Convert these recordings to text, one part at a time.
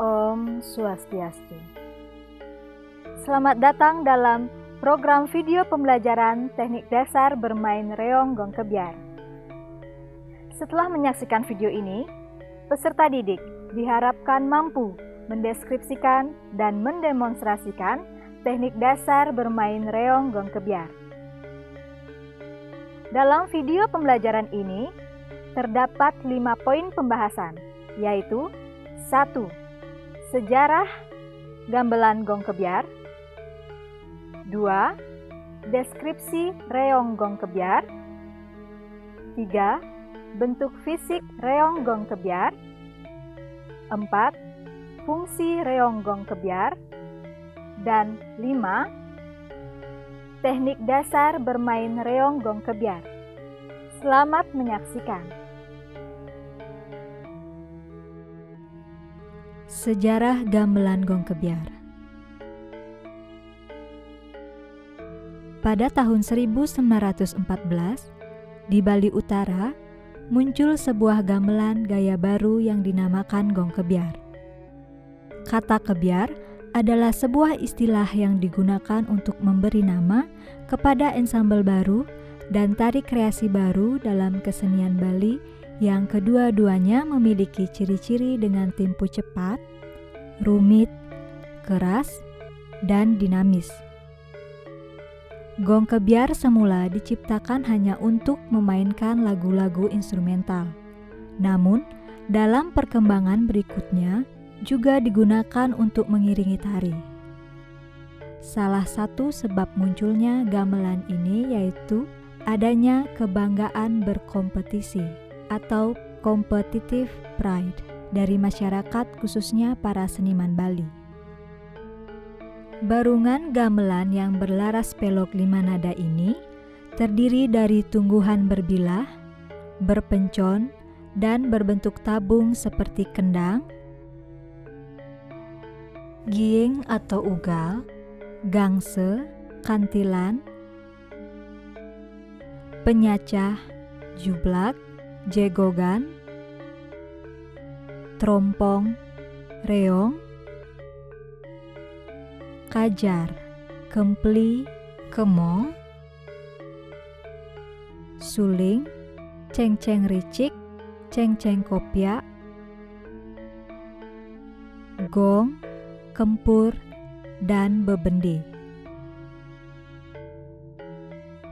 Om Swastiastu. Selamat datang dalam program video pembelajaran teknik dasar bermain reong gong kebiar. Setelah menyaksikan video ini, peserta didik diharapkan mampu mendeskripsikan dan mendemonstrasikan teknik dasar bermain reong gong kebiar. Dalam video pembelajaran ini, terdapat 5 poin pembahasan, yaitu 1. Sejarah gamelan gong kebiar. 2. Deskripsi reong gong kebiar. 3. Bentuk fisik reong gong kebiar. 4. Fungsi reong gong kebiar. Dan 5. Teknik dasar bermain reong gong kebiar. Selamat menyaksikan. Sejarah gamelan gong kebiar. Pada tahun 1914, di Bali Utara, muncul sebuah gamelan gaya baru yang dinamakan gong kebiar. Kata kebiar adalah sebuah istilah yang digunakan untuk memberi nama kepada ensembel baru dan tari kreasi baru dalam kesenian Bali yang kedua-duanya memiliki ciri-ciri dengan tempo cepat, rumit, keras, dan dinamis. Gong kebiar semula diciptakan hanya untuk memainkan lagu-lagu instrumental. Namun, dalam perkembangan berikutnya juga digunakan untuk mengiringi tari. Salah satu sebab munculnya gamelan ini yaitu adanya kebanggaan berkompetisi atau competitive pride dari masyarakat, khususnya para seniman Bali. Barungan gamelan yang berlaras pelok 5 nada ini terdiri dari tungguhan berbilah, berpencon, dan berbentuk tabung seperti kendang, giing atau ugal, gangse, kantilan, penyacah, jublak, jegogan, trompong, reong, kajar, kempli, kemong, suling, cengceng ricik, cengceng kopya, gong, kempur, dan bebendi.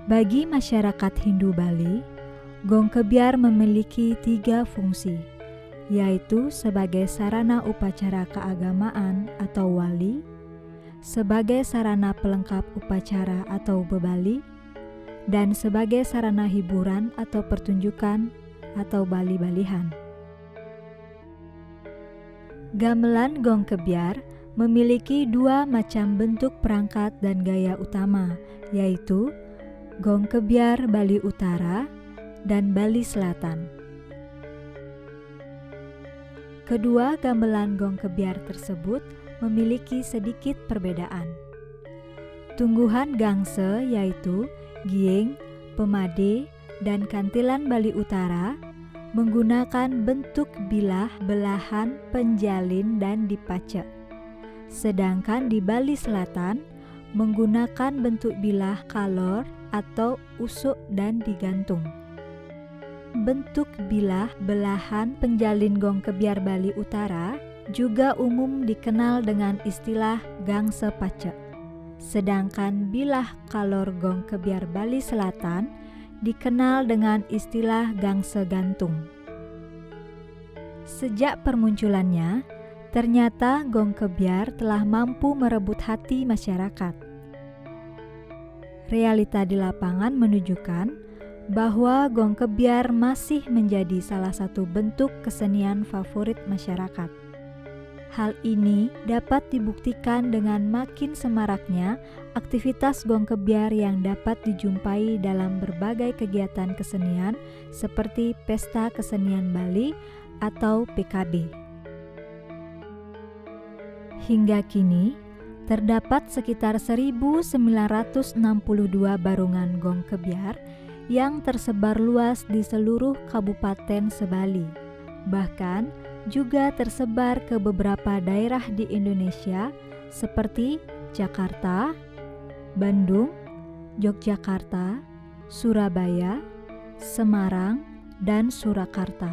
Bagi masyarakat Hindu Bali, gong kebiar memiliki 3 fungsi, yaitu sebagai sarana upacara keagamaan atau wali, sebagai sarana pelengkap upacara atau bebali, dan sebagai sarana hiburan atau pertunjukan atau bali-balihan. Gamelan gong kebiar memiliki 2 macam bentuk perangkat dan gaya utama, yaitu gong kebiar Bali Utara dan Bali Selatan. Kedua gamelan gong kebiar tersebut memiliki sedikit perbedaan. Tungguhan gangse yaitu giing, pemade, dan kantilan Bali Utara menggunakan bentuk bilah, belahan, penjalin, dan dipace. Sedangkan di Bali Selatan menggunakan bentuk bilah kalor atau usuk dan digantung. Bentuk bilah, belahan, penjalin gong kebiar Bali Utara juga umum dikenal dengan istilah gangse pace. Sedangkan bilah kalor gong kebiar Bali Selatan dikenal dengan istilah gangse gantung. Sejak permunculannya, ternyata gong kebiar telah mampu merebut hati masyarakat. Realita di lapangan menunjukkan bahwa gong kebiar masih menjadi salah satu bentuk kesenian favorit masyarakat. Hal ini dapat dibuktikan dengan makin semaraknya aktivitas gong kebiar yang dapat dijumpai dalam berbagai kegiatan kesenian seperti Pesta Kesenian Bali atau PKB. Hingga kini, terdapat sekitar 1.962 barungan gong kebiar yang tersebar luas di seluruh kabupaten se-Bali. Bahkan juga tersebar ke beberapa daerah di Indonesia seperti Jakarta, Bandung, Yogyakarta, Surabaya, Semarang, dan Surakarta.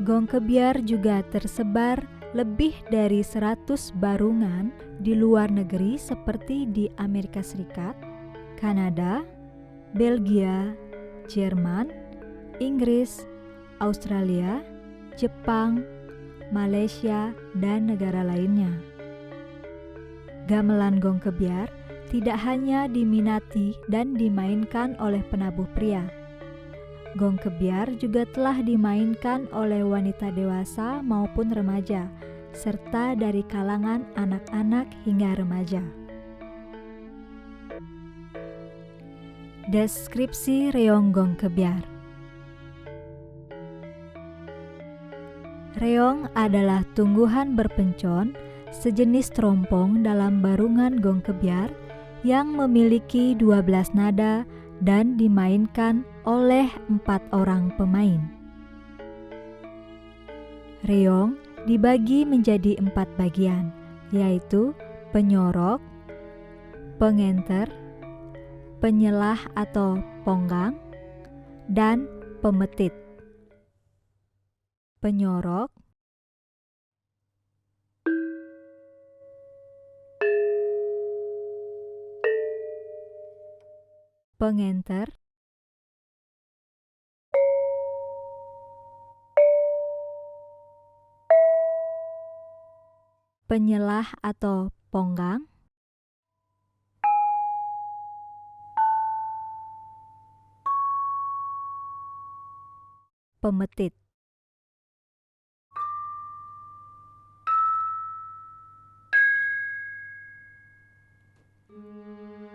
Gong Kebiar juga tersebar lebih dari 100 barungan di luar negeri seperti di Amerika Serikat, Kanada, Belgia, Jerman, Inggris, Australia, Jepang, Malaysia, dan negara lainnya. Gamelan Gong Kebiar tidak hanya diminati dan dimainkan oleh penabuh pria. Gong Kebiar juga telah dimainkan oleh wanita dewasa maupun remaja, serta dari kalangan anak-anak hingga remaja. Deskripsi reong Gong Kebiar. Reong adalah tumbuhan berpencon sejenis terompong dalam barungan Gong Kebiar yang memiliki 12 nada dan dimainkan oleh 4 orang pemain. Reong dibagi menjadi 4 bagian, yaitu penyorok, pengenter, penyelah atau ponggang, dan pemetit. Penyorok, pengenter, penyelah atau ponggang, pemetit.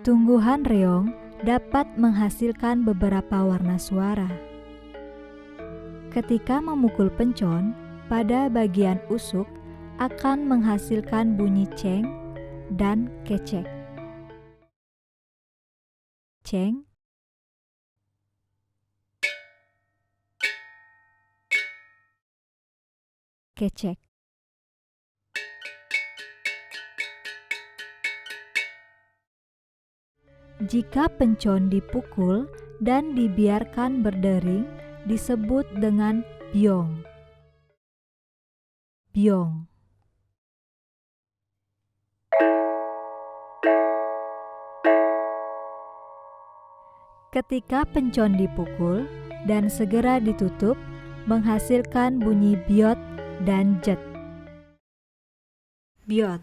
Tumbuhan reong dapat menghasilkan beberapa warna suara. Ketika memukul pencon, pada bagian usuk akan menghasilkan bunyi ceng dan kecek. Ceng, kecek. Jika pencon dipukul dan dibiarkan berdering, disebut dengan biong. Biong. Ketika pencon dipukul dan segera ditutup, menghasilkan bunyi biot dan jet. Biot.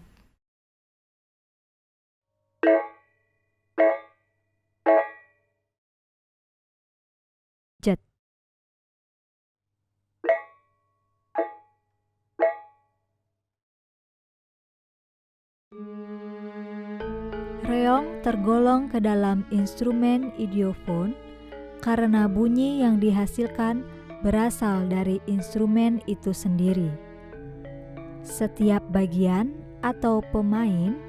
Jet. Reong tergolong ke dalam instrumen idiofon karena bunyi yang dihasilkan berasal dari instrumen itu sendiri. Setiap bagian atau pemain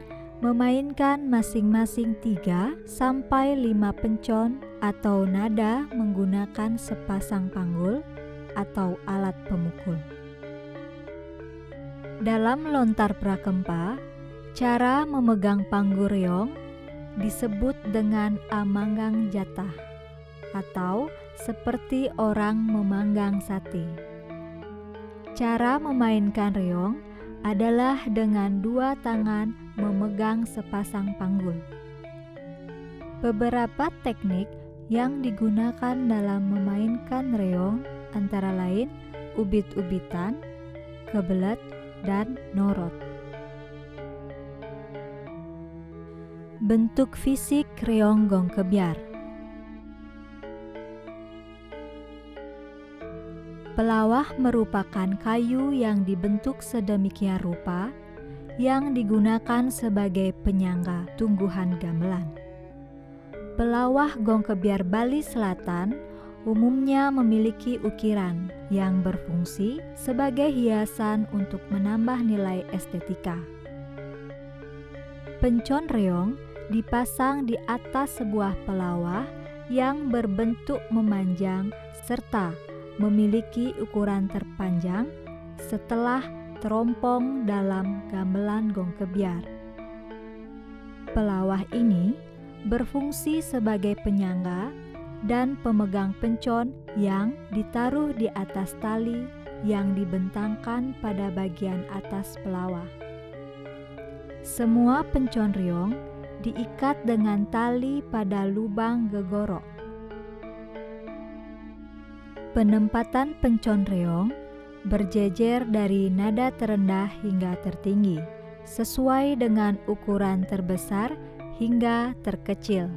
memainkan masing-masing 3 sampai 5 pencon atau nada menggunakan sepasang panggul atau alat pemukul. Dalam lontar prakempa, cara memegang panggul reong disebut dengan amanggang jatah atau seperti orang memanggang sate. Cara memainkan reong adalah dengan 2 tangan memegang sepasang panggul. Beberapa teknik yang digunakan dalam memainkan reong antara lain ubit-ubitan, kebelet, dan norot. Bentuk fisik reong Gong Kebiar. Pelawah merupakan kayu yang dibentuk sedemikian rupa yang digunakan sebagai penyangga tungguhan gamelan. Pelawah Gong Kebiar Bali Selatan umumnya memiliki ukiran yang berfungsi sebagai hiasan untuk menambah nilai estetika. Pencon reong dipasang di atas sebuah pelawah yang berbentuk memanjang serta memiliki ukuran terpanjang setelah terompong dalam gamelan gong kebiar. Pelawah ini berfungsi sebagai penyangga dan pemegang pencon yang ditaruh di atas tali yang dibentangkan pada bagian atas pelawah. Semua pencon riong diikat dengan tali pada lubang gegorok. Penempatan pencon reong berjejer dari nada terendah hingga tertinggi, sesuai dengan ukuran terbesar hingga terkecil.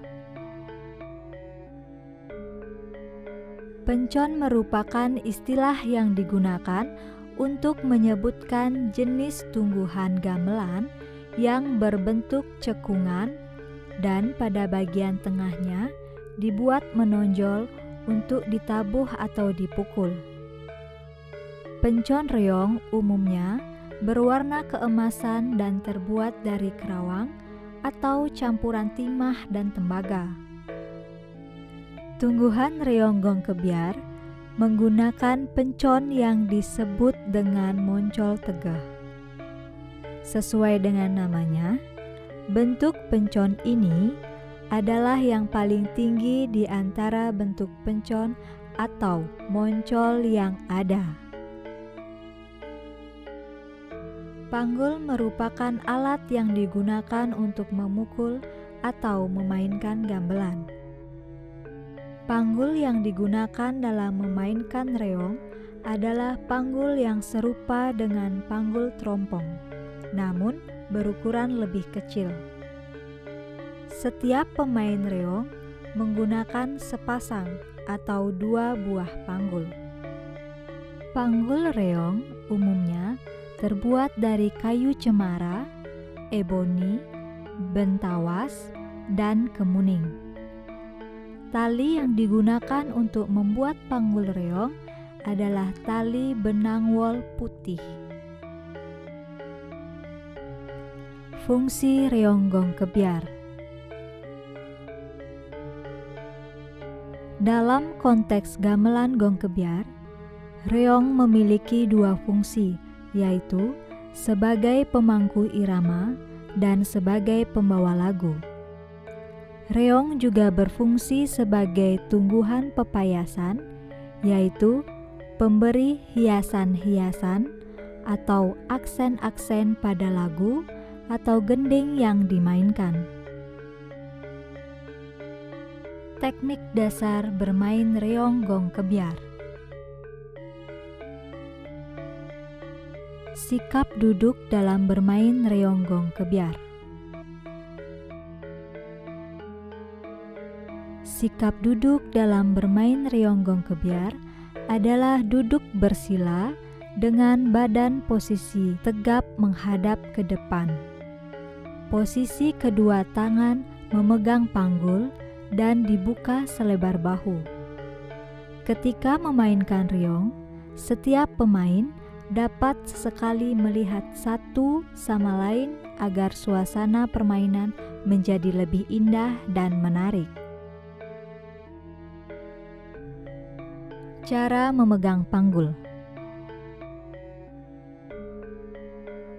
Pencon merupakan istilah yang digunakan untuk menyebutkan jenis tumbuhan gamelan yang berbentuk cekungan dan pada bagian tengahnya dibuat menonjol untuk ditabuh atau dipukul. Pencon reong umumnya berwarna keemasan dan terbuat dari kerawang atau campuran timah dan tembaga. Tungguhan reong gong kebiar menggunakan pencon yang disebut dengan moncol tegah. Sesuai dengan namanya, bentuk pencon ini adalah yang paling tinggi di antara bentuk pencon atau moncol yang ada. Panggul merupakan alat yang digunakan untuk memukul atau memainkan gamelan. Panggul yang digunakan dalam memainkan reong adalah panggul yang serupa dengan panggul terompong, namun berukuran lebih kecil. Setiap pemain reong menggunakan sepasang atau 2 buah panggul. Panggul reong umumnya terbuat dari kayu cemara, eboni, bentawas, dan kemuning. Tali yang digunakan untuk membuat panggul reong adalah tali benang wol putih. Fungsi reong gong kebiar. Dalam konteks gamelan gong kebiar, reong memiliki 2 fungsi, yaitu sebagai pemangku irama dan sebagai pembawa lagu. Reong juga berfungsi sebagai tungguhan pepayasan, yaitu pemberi hiasan-hiasan atau aksen-aksen pada lagu atau gending yang dimainkan. Teknik dasar bermain reong gong kebiar. Sikap duduk dalam bermain reong gong kebiar. Sikap duduk dalam bermain reong gong kebiar adalah duduk bersila dengan badan posisi tegap menghadap ke depan. Posisi kedua tangan memegang panggul dan dibuka selebar bahu. Ketika memainkan reong, setiap pemain dapat sesekali melihat satu sama lain agar suasana permainan menjadi lebih indah dan menarik. Cara memegang panggul.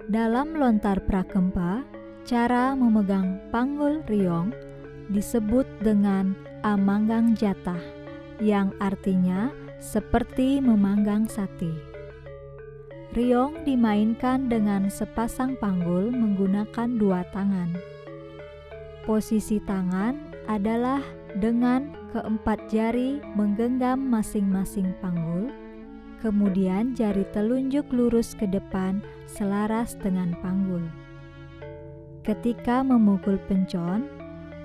Dalam lontar prakempa, cara memegang panggul reong disebut dengan amanggang jatah, yang artinya seperti memanggang sate. Reong dimainkan dengan sepasang panggul menggunakan 2 tangan. Posisi tangan adalah dengan keempat jari menggenggam masing-masing panggul, kemudian jari telunjuk lurus ke depan selaras dengan panggul. Ketika memukul pencon,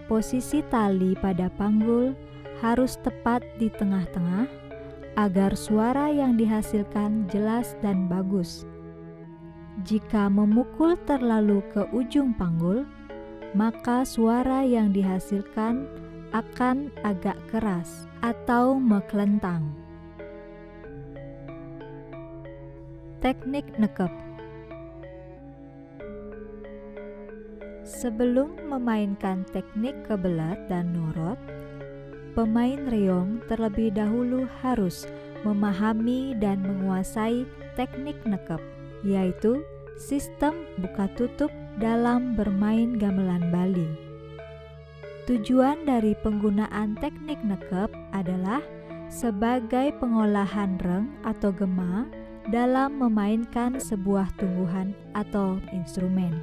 posisi tali pada panggul harus tepat di tengah-tengah agar suara yang dihasilkan jelas dan bagus. Jika memukul terlalu ke ujung panggul, maka suara yang dihasilkan akan agak keras atau mekelentang. Teknik nekep. Sebelum memainkan teknik kebelat dan norot, pemain reong terlebih dahulu harus memahami dan menguasai teknik nekep, yaitu sistem buka tutup dalam bermain gamelan Bali. Tujuan dari penggunaan teknik nekep adalah sebagai pengolahan reng atau gema dalam memainkan sebuah tungguhan atau instrumen.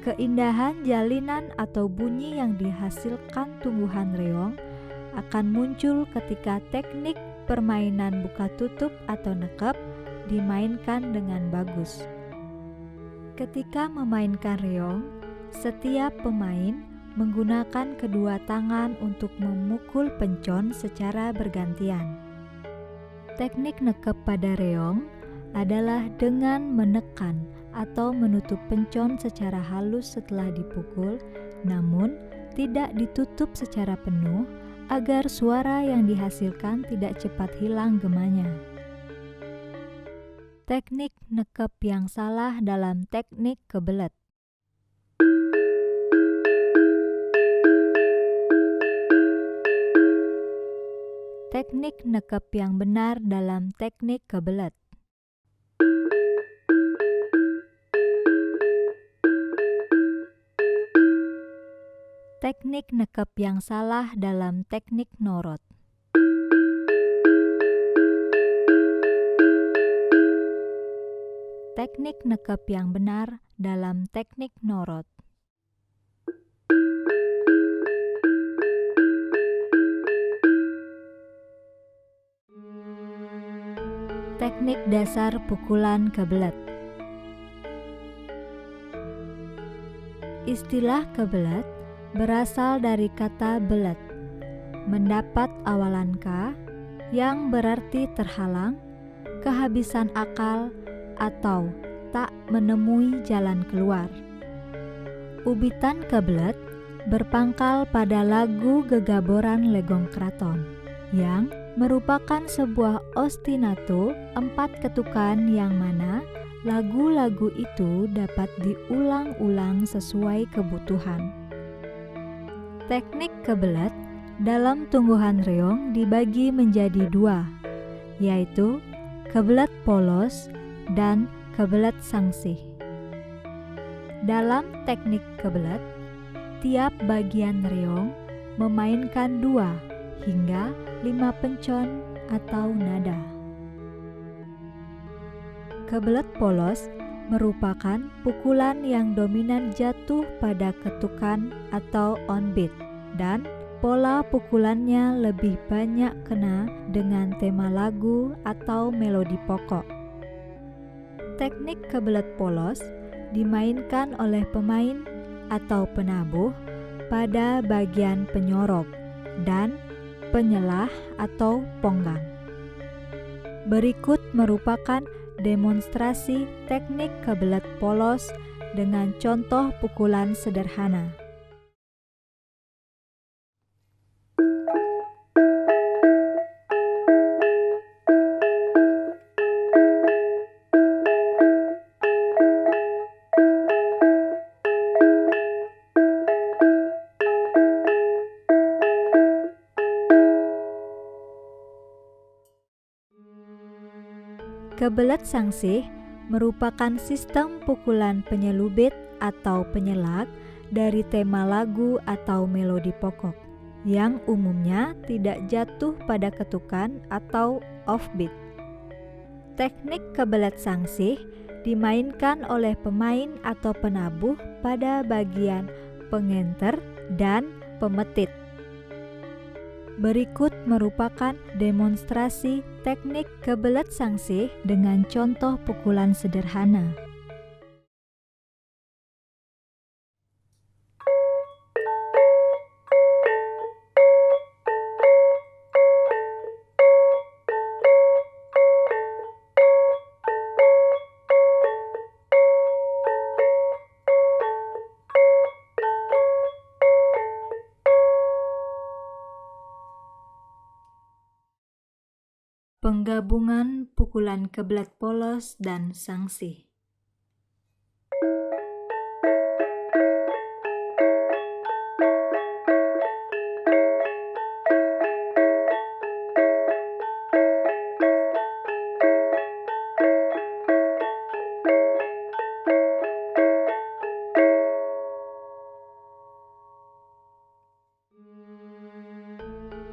Keindahan jalinan atau bunyi yang dihasilkan tungguhan reog akan muncul ketika teknik permainan buka tutup atau nekep dimainkan dengan bagus. Ketika memainkan reog, setiap pemain menggunakan kedua tangan untuk memukul pencon secara bergantian. Teknik nekep pada reog adalah dengan menekan atau menutup pencon secara halus setelah dipukul, namun tidak ditutup secara penuh agar suara yang dihasilkan tidak cepat hilang gemanya. Teknik nekep yang salah dalam teknik kebelet. Teknik nekep yang benar dalam teknik kebelet. Teknik nekep yang salah dalam teknik norot. Teknik nekep yang benar dalam teknik norot. Teknik dasar pukulan kebelet. Istilah kebelet berasal dari kata belet, mendapat awalan ka, yang berarti terhalang, kehabisan akal, atau tak menemui jalan keluar. Ubitan kebelet berpangkal pada lagu Gegaboran Legong Kraton, yang merupakan sebuah ostinato 4 ketukan yang mana lagu-lagu itu dapat diulang-ulang sesuai kebutuhan. Teknik kebelet dalam tungguhan reog dibagi menjadi 2, yaitu kebelet polos dan kebelet sangsih. Dalam teknik kebelet, tiap bagian reog memainkan 2 hingga 5 pencon atau nada. Kebelet polos merupakan pukulan yang dominan jatuh pada ketukan atau on beat, dan pola pukulannya lebih banyak kena dengan tema lagu atau melodi pokok. Teknik kebelet polos dimainkan oleh pemain atau penabuh pada bagian penyorok dan penyelah atau ponggang. Berikut merupakan demonstrasi teknik kebelet polos dengan contoh pukulan sederhana. Kebelet sangsih merupakan sistem pukulan penyelubit atau penyelag dari tema lagu atau melodi pokok, yang umumnya tidak jatuh pada ketukan atau offbeat. Teknik kebelet sangsih dimainkan oleh pemain atau penabuh pada bagian pengenter dan pemetit. Berikut merupakan demonstrasi teknik kebelet sangsih dengan contoh pukulan sederhana. Penggabungan pukulan kebelet polos dan sangsih.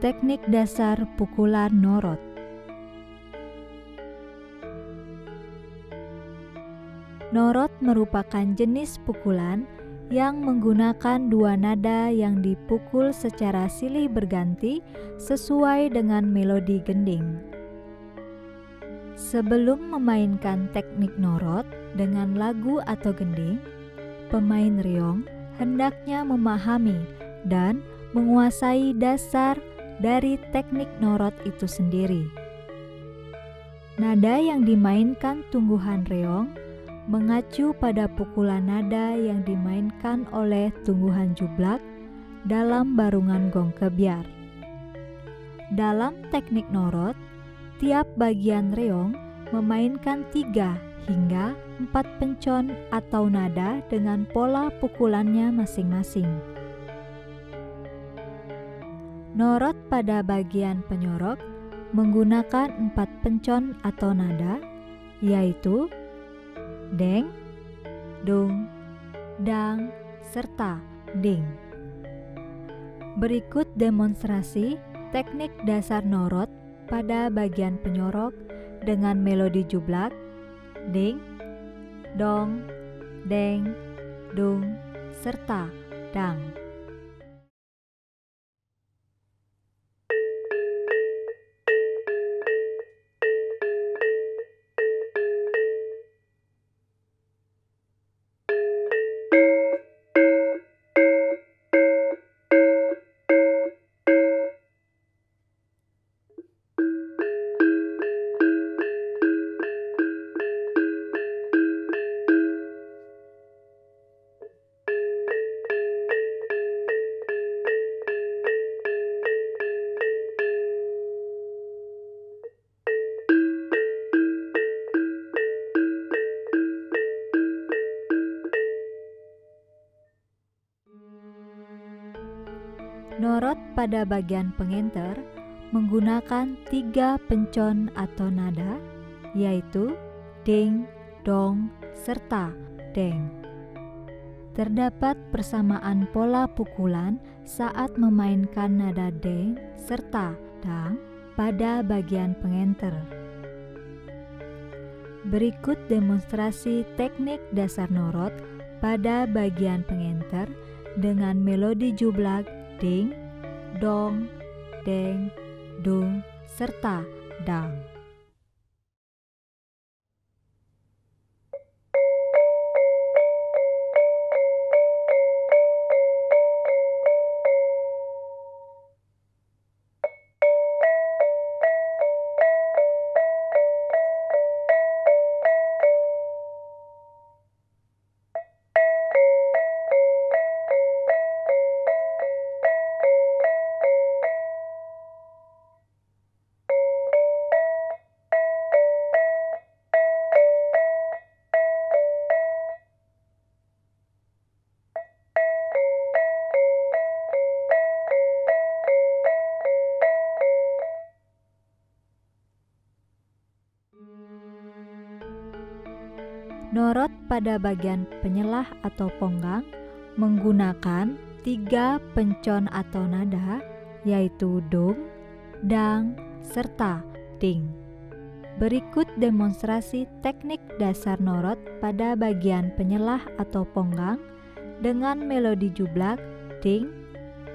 Teknik dasar pukulan norot. Norot merupakan jenis pukulan yang menggunakan dua nada yang dipukul secara silih berganti sesuai dengan melodi gending. Sebelum memainkan teknik norot dengan lagu atau gending, pemain reong hendaknya memahami dan menguasai dasar dari teknik norot itu sendiri. Nada yang dimainkan tungguhan reong mengacu pada pukulan nada yang dimainkan oleh tungguhan jublak dalam barungan gong kebyar. Dalam teknik norot, tiap bagian reong memainkan 3 hingga 4 pencon atau nada dengan pola pukulannya masing-masing. Norot pada bagian penyorok menggunakan 4 pencon atau nada, yaitu deng, dung, dang, serta ding. Berikut demonstrasi teknik dasar norot pada bagian penyorok dengan melodi jublak ding, dong, deng, dung, serta dang. Norot pada bagian pengenter menggunakan 3 pencon atau nada, yaitu ding, dong, serta deng. Terdapat persamaan pola pukulan saat memainkan nada deng serta dang pada bagian pengenter. Berikut demonstrasi teknik dasar norot pada bagian pengenter dengan melodi jublak ding, dong, deng, dung, serta dang. Norot pada bagian penyelah atau ponggang menggunakan 3 pencon atau nada, yaitu dung, dang, serta ding. Berikut demonstrasi teknik dasar norot pada bagian penyelah atau ponggang dengan melodi jublak ding,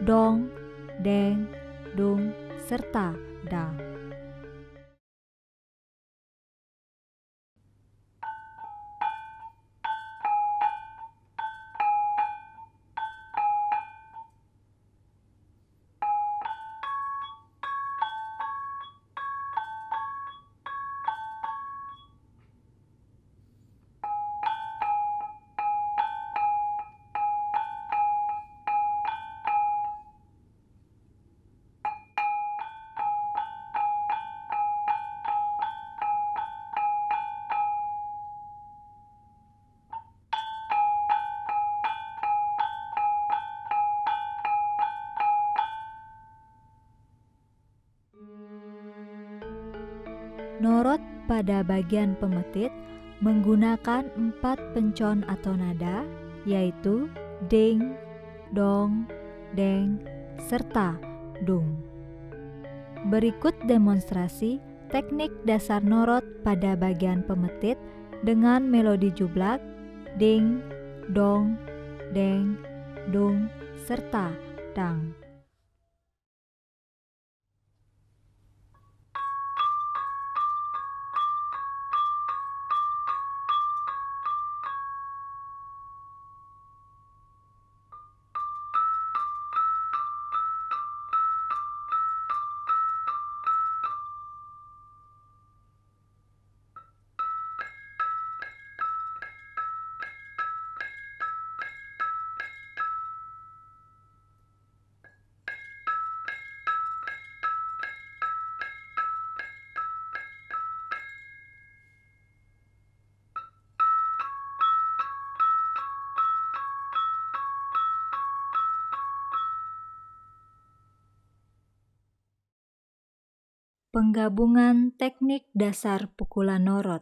dong, deng, dung, serta dang. Norot pada bagian pemetit menggunakan 4 pencon atau nada, yaitu ding, dong, deng, serta dung. Berikut demonstrasi teknik dasar norot pada bagian pemetit dengan melodi jublak, ding, dong, deng, dung, serta dang. Penggabungan teknik dasar pukulan norot.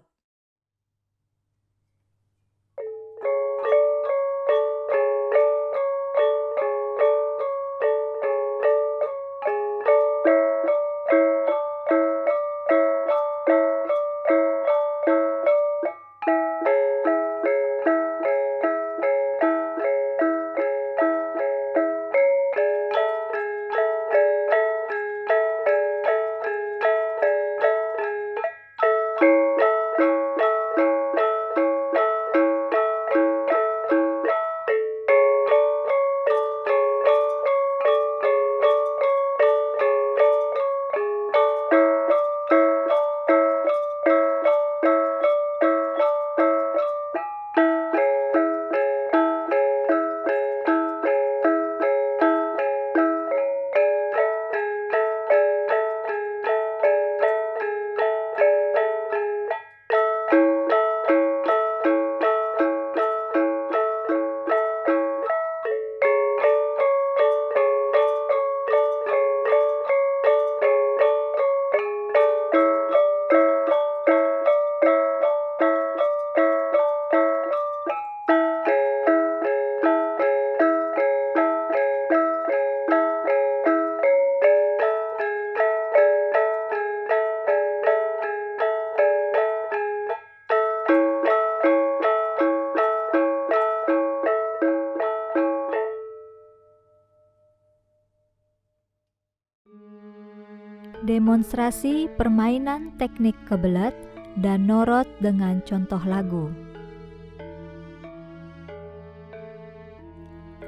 Demonstrasi permainan teknik kebelet dan norot dengan contoh lagu.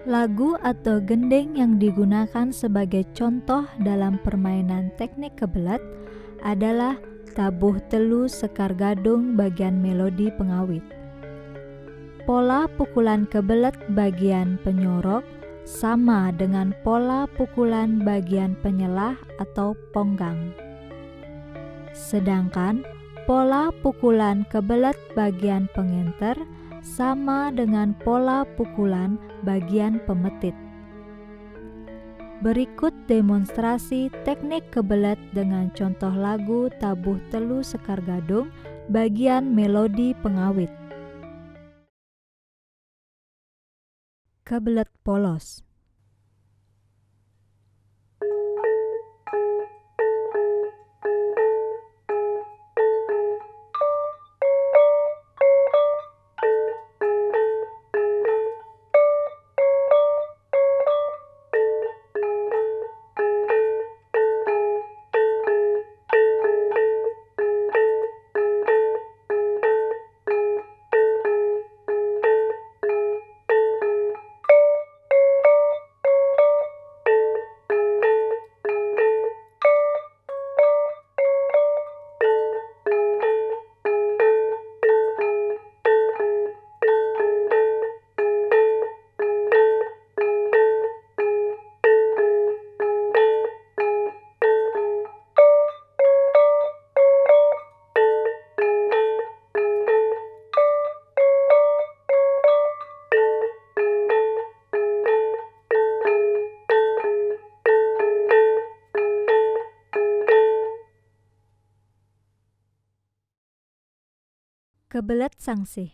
Lagu atau gending yang digunakan sebagai contoh dalam permainan teknik kebelet adalah Tabuh Telu Sekar Gadung bagian melodi pengawit. Pola pukulan kebelet bagian penyorok sama dengan pola pukulan bagian penyelah atau ponggang. Sedangkan pola pukulan kebelet bagian pengenter sama dengan pola pukulan bagian pemetit. Berikut demonstrasi teknik kebelet dengan contoh lagu Tabuh Telu Sekar Gadung bagian melodi pengawit. Kebelet polos. Kebelet sangsih.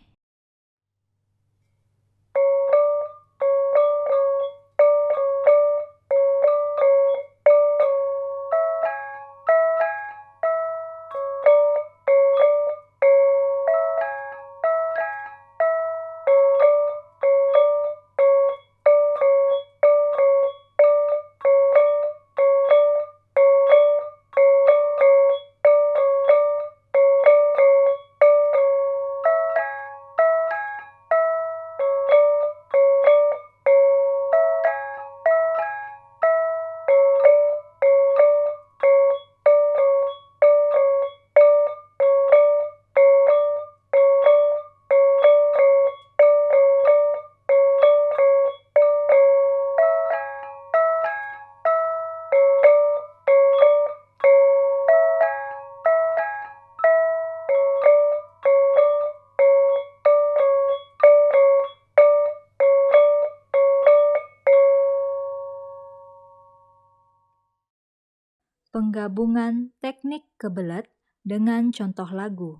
Penggabungan teknik kebelet dengan contoh lagu.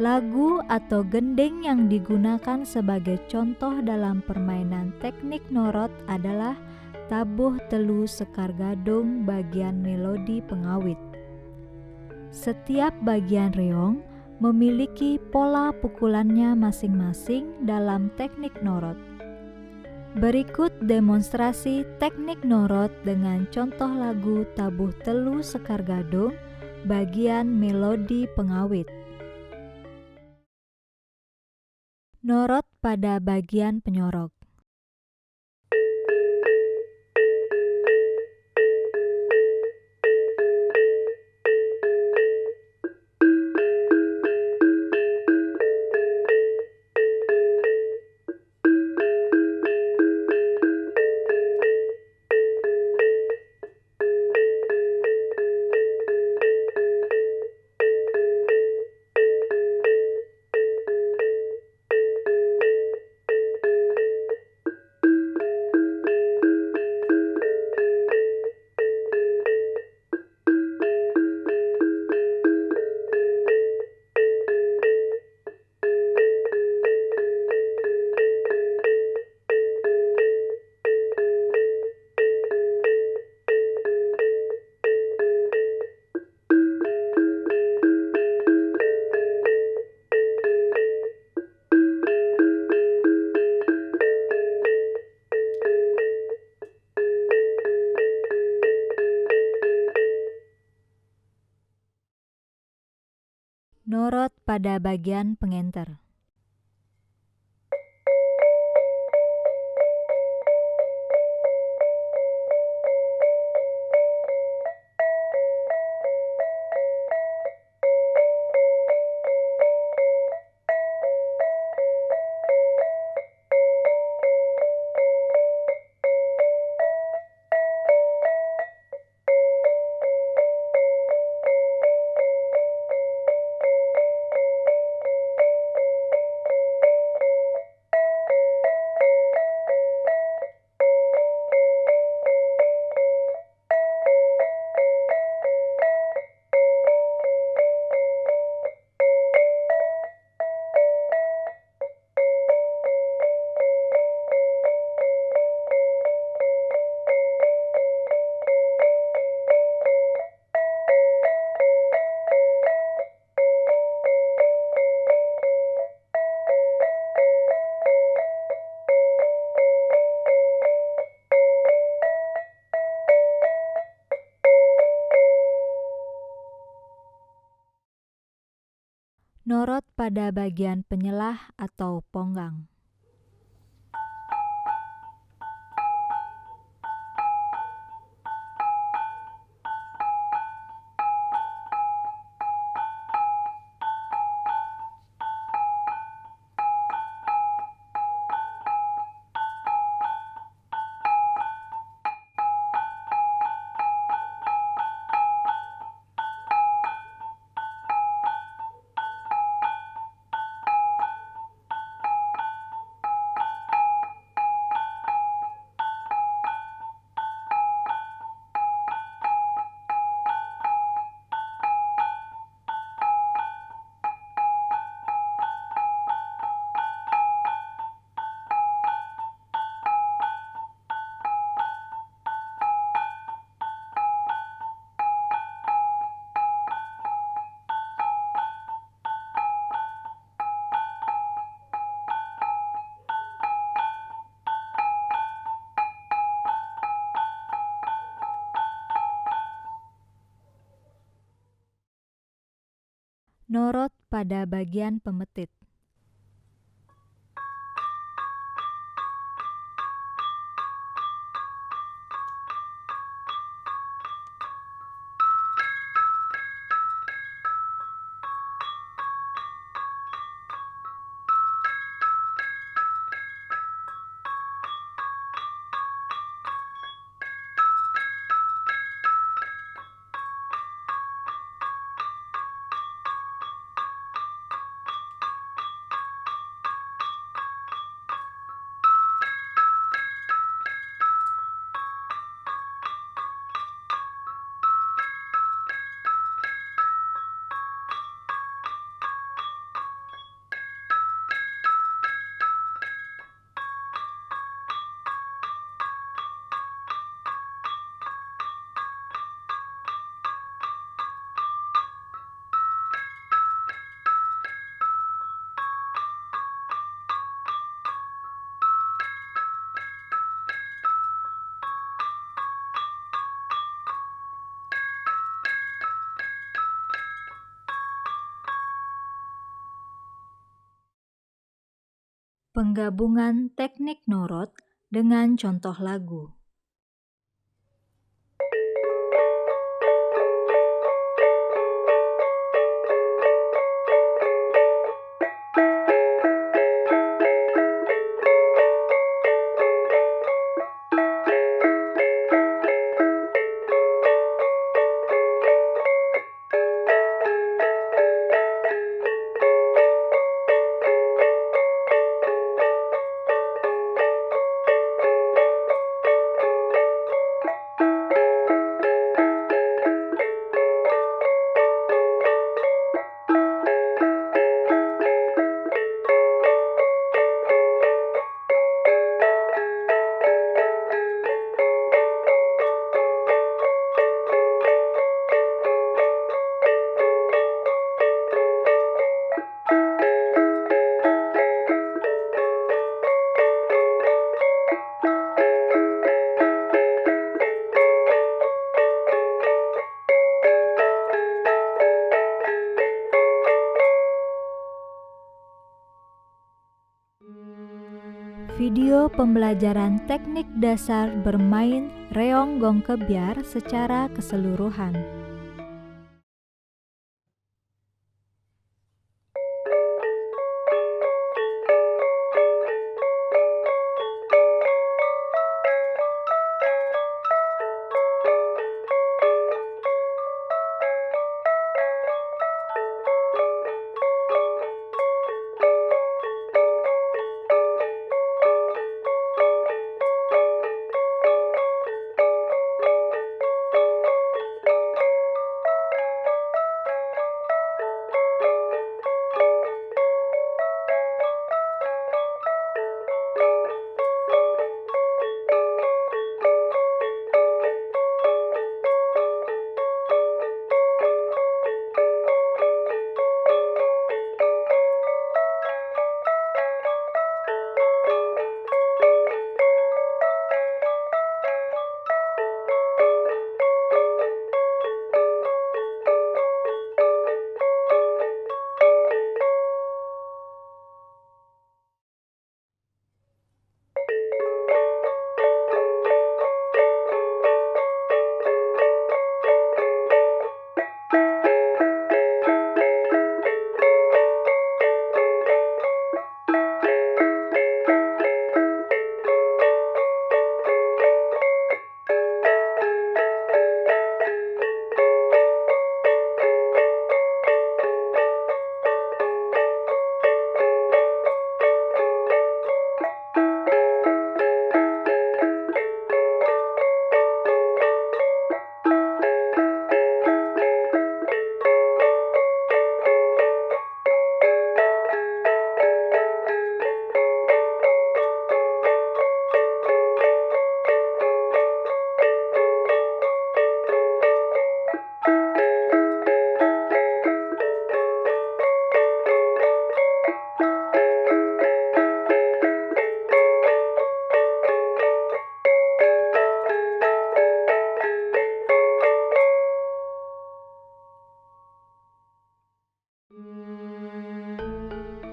Lagu atau gending yang digunakan sebagai contoh dalam permainan teknik norot adalah tabuh telu sekar gadung bagian melodi pengawit. Setiap bagian reong memiliki pola pukulannya masing-masing dalam teknik norot. Berikut demonstrasi teknik norot dengan contoh lagu tabuh telu sekar gadung bagian melodi pengawit. Norot pada bagian penyorok. Norot pada bagian pengenter. Norot pada bagian penyelah atau ponggang. Norot pada bagian pemetit. Penggabungan teknik norot dengan contoh lagu. Video pembelajaran teknik dasar bermain reong gong kebyar secara keseluruhan.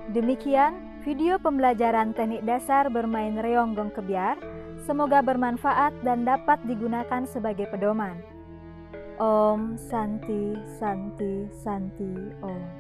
Demikian video pembelajaran teknik dasar bermain reong gong kebiar. Semoga bermanfaat dan dapat digunakan sebagai pedoman. Om Santi Santi Santi Om.